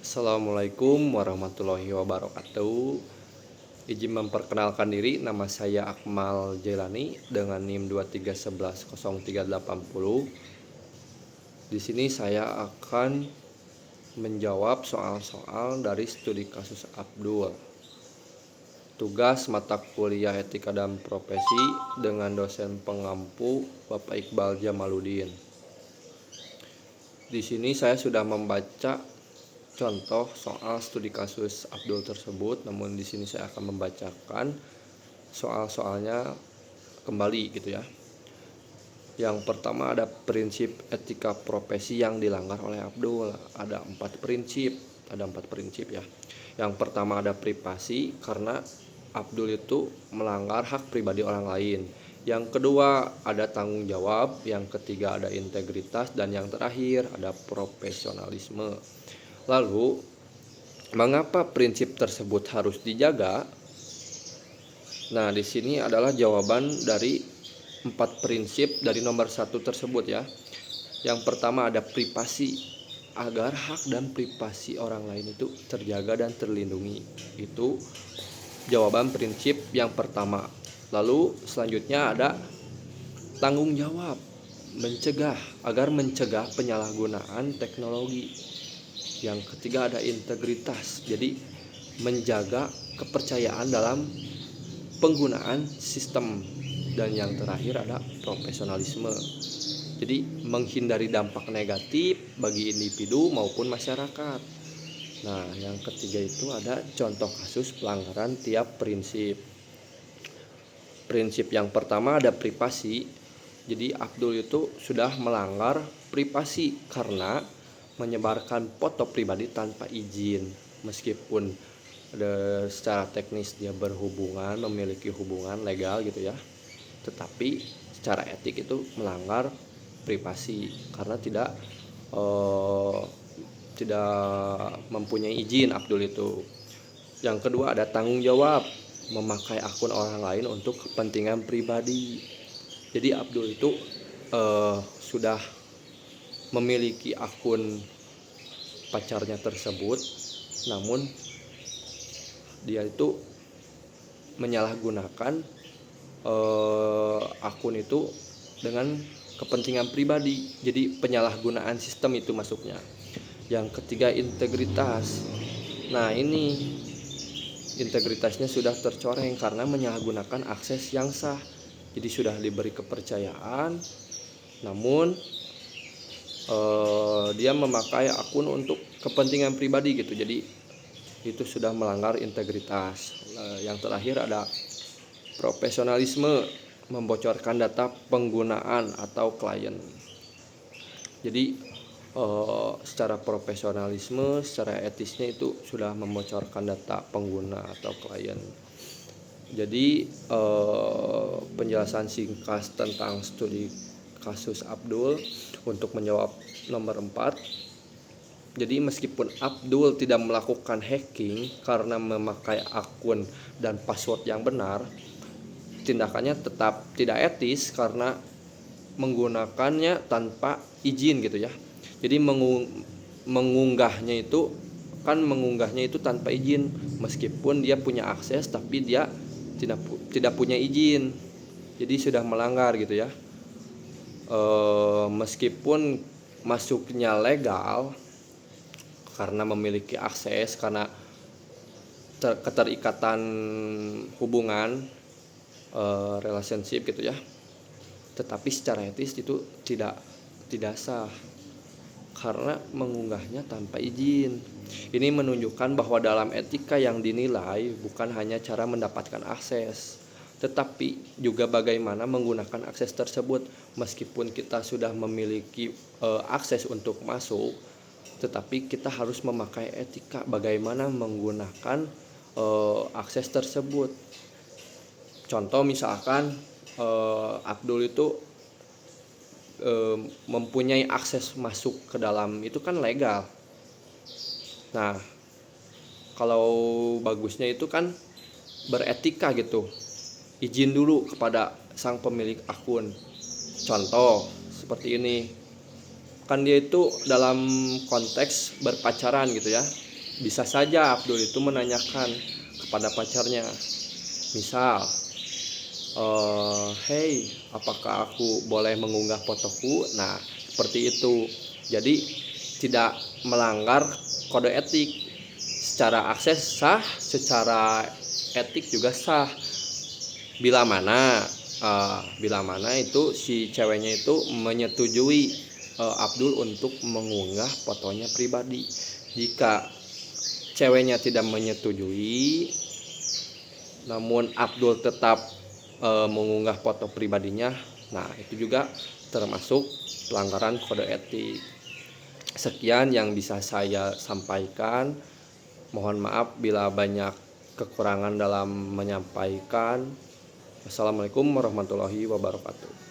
Assalamualaikum warahmatullahi wabarakatuh. Izin memperkenalkan diri, nama saya Akmal Jailani dengan NIM 2311038. Di sini saya akan menjawab soal-soal dari studi kasus Abdul. Tugas mata kuliah Etika dan Profesi dengan dosen pengampu Bapak Iqbal Jamaluddin. Di sini saya sudah membaca contoh soal studi kasus Abdul tersebut, namun di sini saya akan membacakan soal-soalnya kembali gitu ya. Yang pertama ada prinsip etika profesi yang dilanggar oleh Abdul. Ada empat prinsip ya. Yang pertama ada privasi, karena Abdul itu melanggar hak pribadi orang lain. Yang kedua ada tanggung jawab, yang ketiga ada integritas, dan yang terakhir ada profesionalisme. Lalu, mengapa prinsip tersebut harus dijaga? Nah, di sini adalah jawaban dari 4 prinsip dari nomor 1 tersebut ya. Yang pertama ada privasi, agar hak dan privasi orang lain itu terjaga dan terlindungi. Itu jawaban prinsip yang pertama. Lalu selanjutnya ada tanggung jawab, agar mencegah penyalahgunaan teknologi. Yang ketiga ada integritas, jadi menjaga kepercayaan dalam penggunaan sistem. Dan yang terakhir ada profesionalisme, jadi menghindari dampak negatif bagi individu maupun masyarakat. Nah, yang ketiga itu ada contoh kasus pelanggaran tiap prinsip. Prinsip yang pertama ada privasi. Jadi Abdul itu sudah melanggar privasi karena menyebarkan foto pribadi tanpa izin, meskipun secara teknis dia memiliki hubungan legal gitu ya, tetapi secara etik itu melanggar privasi karena tidak mempunyai izin Abdul itu. Yang kedua ada tanggung jawab, memakai akun orang lain untuk kepentingan pribadi. Jadi Abdul itu sudah memiliki akun pacarnya tersebut, namun dia itu menyalahgunakan akun itu dengan kepentingan pribadi. Jadi penyalahgunaan sistem itu masuknya. Yang ketiga integritas. Nah, ini integritasnya sudah tercoreng karena menyalahgunakan akses yang sah. Jadi sudah diberi kepercayaan, namun dia memakai akun untuk kepentingan pribadi gitu. Jadi itu sudah melanggar integritas. Yang terakhir ada profesionalisme, membocorkan data penggunaan atau klien. Jadi secara profesionalisme, secara etisnya itu sudah membocorkan data pengguna atau klien. Jadi penjelasan singkat tentang studi kasus Abdul untuk menjawab nomor 4. Jadi meskipun Abdul tidak melakukan hacking karena memakai akun dan password yang benar, tindakannya tetap tidak etis karena menggunakannya tanpa izin gitu ya. Jadi mengunggahnya itu tanpa izin, meskipun dia punya akses tapi dia tidak punya izin. Jadi sudah melanggar gitu ya. Meskipun masuknya legal karena memiliki akses, karena keterikatan hubungan relationship gitu ya, tetapi secara etis itu tidak sah karena mengunggahnya tanpa izin. Ini menunjukkan bahwa dalam etika yang dinilai bukan hanya cara mendapatkan akses, tetapi juga bagaimana menggunakan akses tersebut. Meskipun kita sudah memiliki akses untuk masuk, tetapi kita harus memakai etika bagaimana menggunakan akses tersebut. Contoh misalkan Abdul itu mempunyai akses masuk ke dalam itu kan legal. Nah, kalau bagusnya itu kan beretika gitu, izin dulu kepada sang pemilik akun. Contoh seperti ini, kan dia itu dalam konteks berpacaran gitu ya, bisa saja Abdul itu menanyakan kepada pacarnya, misal, "Hey, apakah aku boleh mengunggah fotoku?" Nah, seperti itu. Jadi tidak melanggar kode etik. Secara akses sah, secara etik juga sah. Bila mana itu si ceweknya itu menyetujui Abdul untuk mengunggah fotonya pribadi. Jika ceweknya tidak menyetujui, namun Abdul tetap mengunggah foto pribadinya, nah itu juga termasuk pelanggaran kode etik. Sekian yang bisa saya sampaikan. Mohon maaf bila banyak kekurangan dalam menyampaikan. Wassalamualaikum warahmatullahi wabarakatuh.